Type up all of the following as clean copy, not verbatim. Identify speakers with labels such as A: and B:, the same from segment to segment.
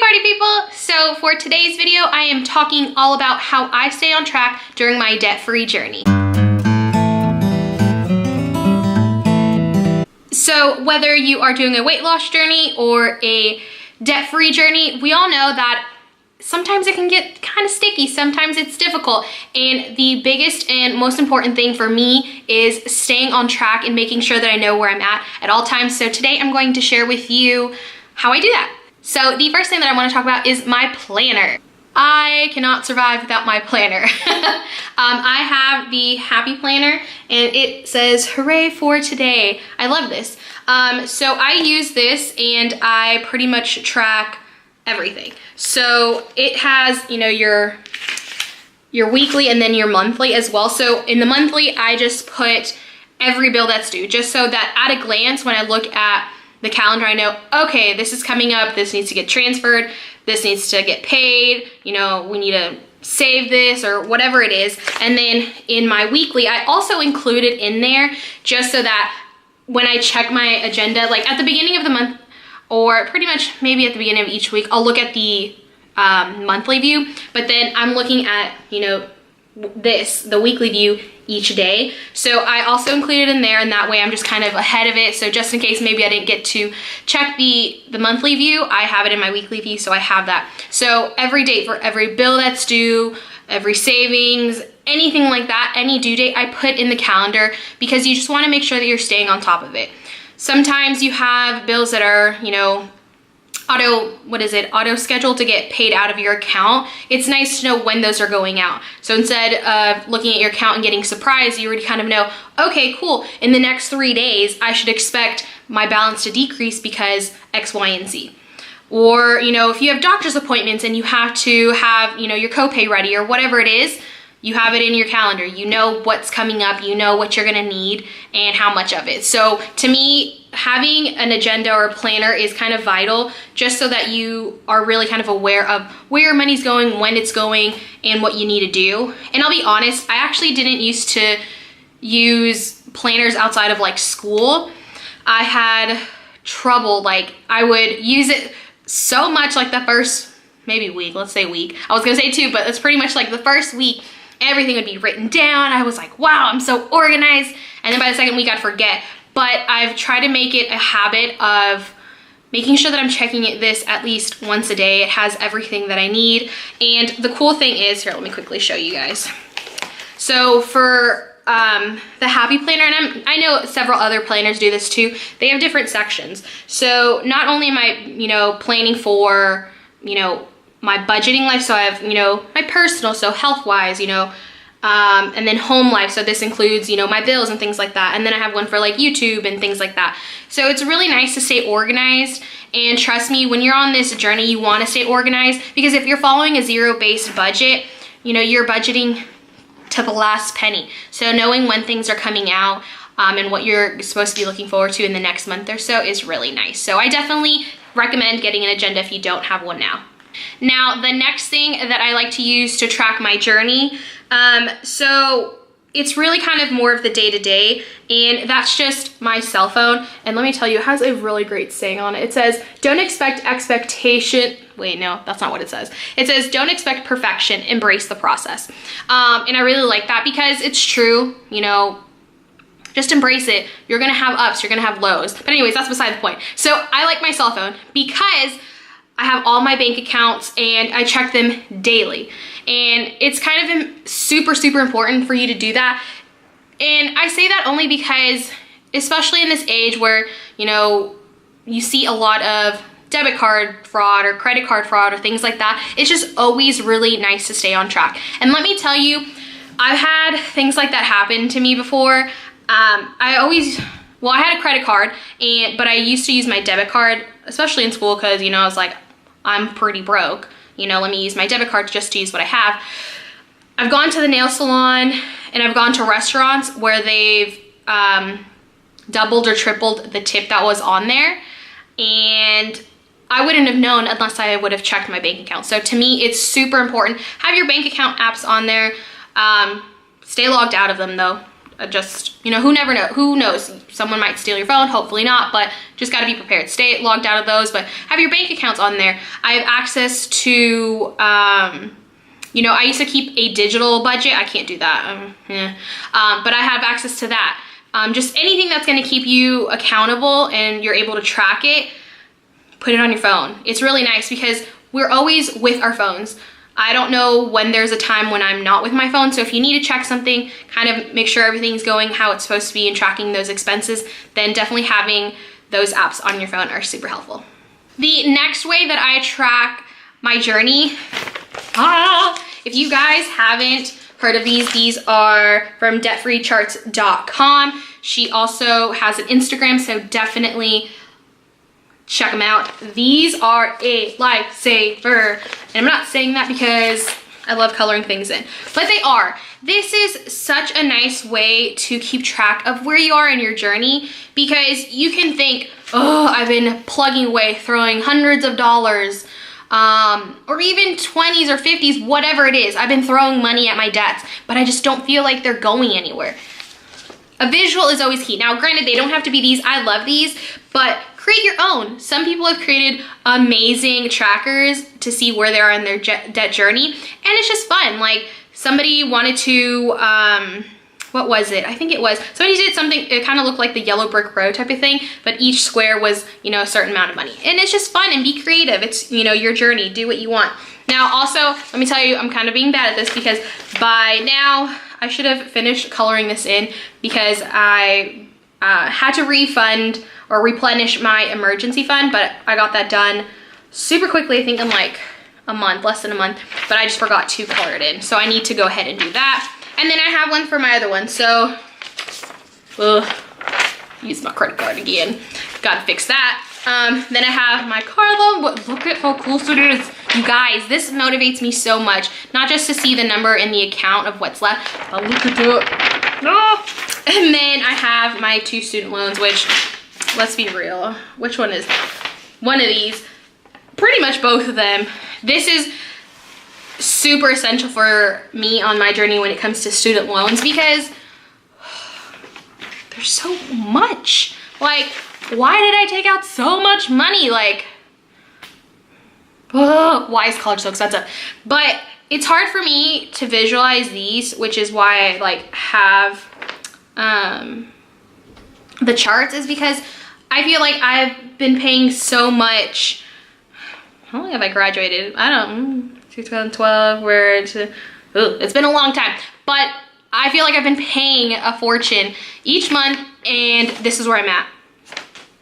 A: party people! So for today's video, I am talking all about how I stay on track during my debt-free journey. So whether you are doing a weight loss journey or a debt-free journey, we all know that sometimes it can get kind of sticky, sometimes it's difficult. And the biggest and most important thing for me is staying on track and making sure that I know where I'm at all times. So today I'm going to share with you how I do that. So the first thing that I want to talk about is my planner. I cannot survive without my planner. I have the Happy Planner and it says, hooray for today. I love this. So I use this and I pretty much track everything. So it has, you know, your weekly and then your monthly as well. So in the monthly, I just put every bill that's due, just so that at a glance, when I look at the calendar, I know, okay, this is coming up, this needs to get transferred, this needs to get paid, you know, we need to save this or whatever it is. And then in my weekly, I also include it in there just so that when I check my agenda, like at the beginning of the month, or pretty much maybe at the beginning of each week, I'll look at the monthly view, but then I'm looking at, you know, the weekly view each day. So I also include it in there, and that way I'm just kind of ahead of it. So just in case maybe I didn't get to check the monthly view, I have it in my weekly view, so I have that. So every date for every bill that's due, every savings, anything like that, any due date, I put in the calendar because you just want to make sure that you're staying on top of it. Sometimes you have bills that are, you know, auto scheduled to get paid out of your account. It's nice to know when those are going out. So instead of looking at your account and getting surprised, you already kind of know, okay, cool, in the next 3 days, I should expect my balance to decrease because X, Y, and Z. Or, you know, if you have doctor's appointments and you have to have, you know, your copay ready or whatever it is, you have it in your calendar. You know what's coming up, you know what you're gonna need and how much of it. So to me, having an agenda or a planner is kind of vital, just so that you are really kind of aware of where your money's going, when it's going, and what you need to do. And I'll be honest, I actually didn't used to use planners outside of like school. I had trouble, like I would use it so much like the first, maybe week, let's say week. I was gonna say 2, but it's pretty much like the first week, everything would be written down. I was like, wow, I'm so organized. And then by the second week, I'd forget. But I've tried to make it a habit of making sure that I'm checking this at least once a day. It has everything that I need. And the cool thing is, here, let me quickly show you guys. So for the Happy Planner, and I know several other planners do this too, they have different sections. So not only am I, you know, planning for, you know, my budgeting life, so I have, you know, my personal, so health-wise, you know, and then home life, so this includes, you know, my bills and things like that, and then I have one for like YouTube and things like that. So it's really nice to stay organized, and trust me, when you're on this journey, you want to stay organized, because if you're following a zero-based budget, you know, you're budgeting to the last penny. So knowing when things are coming out and what you're supposed to be looking forward to in the next month or so is really nice. So I definitely recommend getting an agenda if you don't have one now. Now, the next thing that I like to use to track my journey, so it's really kind of more of the day-to-day, and that's just my cell phone. And let me tell you, it has a really great saying on it. It says, don't expect expectation. Wait, no, that's not what it says. It says, don't expect perfection, embrace the process. And I really like that because it's true, you know, just embrace it. You're gonna have ups, you're gonna have lows. But anyways, that's beside the point. So I like my cell phone because I have all my bank accounts and I check them daily. And it's kind of super, super important for you to do that. And I say that only because, especially in this age where, you know, you see a lot of debit card fraud or credit card fraud or things like that, it's just always really nice to stay on track. And let me tell you, I've had things like that happen to me before. I had a credit card, but I used to use my debit card, especially in school, because, you know, I was like, I'm pretty broke. You know, let me use my debit card just to use what I have. I've gone to the nail salon and I've gone to restaurants where they've doubled or tripled the tip that was on there. And I wouldn't have known unless I would have checked my bank account. So to me, it's super important. Have your bank account apps on there. Stay logged out of them though. Just, you know, who knows? Someone might steal your phone, hopefully not, but just got to be prepared. Stay logged out of those, but have your bank accounts on there. I have access to, you know, I used to keep a digital budget. I can't do that, but I have access to that. Just anything that's gonna keep you accountable and you're able to track it, put it on your phone. It's really nice because we're always with our phones. I don't know when there's a time when I'm not with my phone, so if you need to check something, kind of make sure everything's going how it's supposed to be and tracking those expenses, then definitely having those apps on your phone are super helpful. The next way that I track my journey, if you guys haven't heard of these are from debtfreecharts.com. She also has an Instagram, so definitely check them out. These are a lifesaver. And I'm not saying that because I love coloring things in, but they are. This is such a nice way to keep track of where you are in your journey, because you can think, oh, I've been plugging away, throwing hundreds of dollars, or even 20s or 50s, whatever it is. I've been throwing money at my debts, but I just don't feel like they're going anywhere. A visual is always key. Now, granted, they don't have to be these. I love these, but create your own. Some people have created amazing trackers to see where they are in their debt journey, and it's just fun. Like, somebody wanted to, what was it? I think it was, somebody did something, it kind of looked like the yellow brick road type of thing, but each square was, you know, a certain amount of money. And it's just fun, and be creative. It's, you know, your journey, do what you want. Now, also, let me tell you, I'm kind of being bad at this because by now, I should have finished coloring this in because I had to refund or replenish my emergency fund, but I got that done super quickly, I think in like a month, less than a month, but I just forgot to color it in. So I need to go ahead and do that. And then I have one for my other one. So, use my credit card again. Gotta fix that. Then I have my car loan, but look at how close it is. You guys, this motivates me so much. Not just to see the number in the account of what's left, but look at it. Oh. And then I have my 2 student loans, which, let's be real, which one is one of these? Pretty much both of them. This is super essential for me on my journey when it comes to student loans because there's so much. Like, why did I take out so much money? Like, why is college so expensive? But it's hard for me to visualize these, which is why I like have the charts, is because I feel like I've been paying so much. How long have I graduated? I don't know, 2012, it's been a long time, but I feel like I've been paying a fortune each month, and this is where I'm at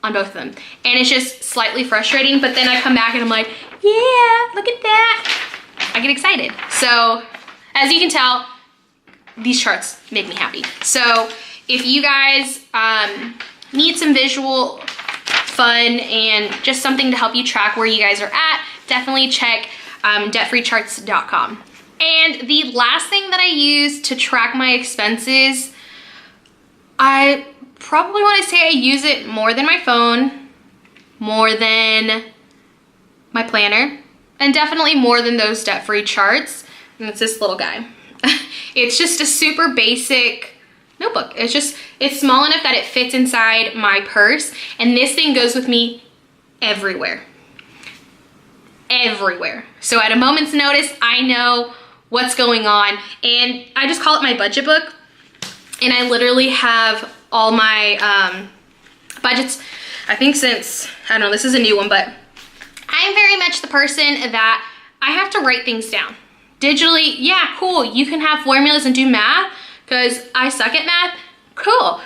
A: on both of them. And it's just slightly frustrating, but then I come back and I'm like, yeah, look at that. I get excited. So as you can tell, these charts make me happy. So if you guys need some visual fun and just something to help you track where you guys are at, definitely check debtfreecharts.com. And the last thing that I use to track my expenses, I probably want to say I use it more than my phone, more than my planner, and definitely more than those debt-free charts. And it's this little guy. It's just a super basic notebook. It's small enough that it fits inside my purse, and this thing goes with me everywhere. Everywhere. So at a moment's notice, I know what's going on, and I just call it my budget book, and I literally have all my budgets, I think since, I don't know, this is a new one, but I'm very much the person that I have to write things down. Digitally, yeah, cool, you can have formulas and do math, because I suck at math, cool.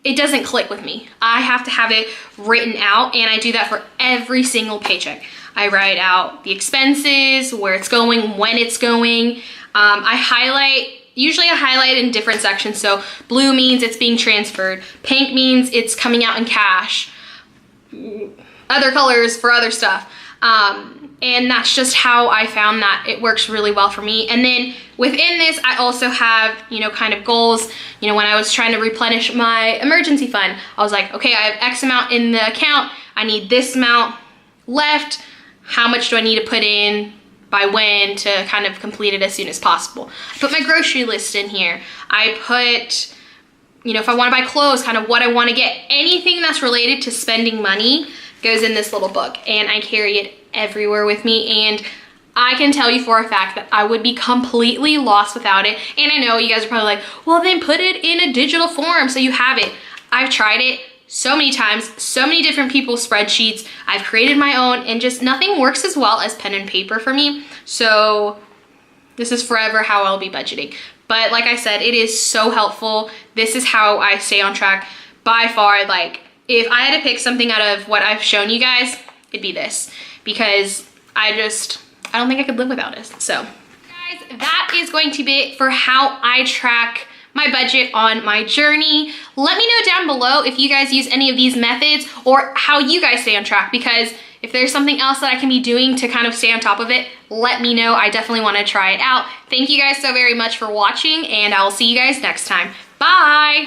A: It doesn't click with me. I have to have it written out, and I do that for every single paycheck. I write out the expenses, where it's going, when it's going. Usually I highlight in different sections. So blue means it's being transferred. Pink means it's coming out in cash. Other colors for other stuff. And that's just how I found that it works really well for me. And then within this, I also have, kind of goals. When I was trying to replenish my emergency fund, I was like, okay, I have X amount in the account. I need this amount left. How much do I need to put in by when to kind of complete it as soon as possible. I put my grocery list in here. I put, you know, if I want to buy clothes, kind of what I want to get. Anything that's related to spending money goes in this little book, and I carry it everywhere with me. And I can tell you for a fact that I would be completely lost without it. And I know you guys are probably like, well, then put it in a digital form so you have it. I've tried it so many times, so many different people's spreadsheets. I've created my own, and just nothing works as well as pen and paper for me. So this is forever how I'll be budgeting. But like I said, it is so helpful. This is how I stay on track by far. Like, if I had to pick something out of what I've shown you guys, it'd be this, because I don't think I could live without it. So guys, that is going to be it for how I track my budget on my journey. Let me know down below if you guys use any of these methods or how you guys stay on track, because if there's something else that I can be doing to kind of stay on top of it, let me know. I definitely want to try it out. Thank you guys so very much for watching, and I will see you guys next time. Bye!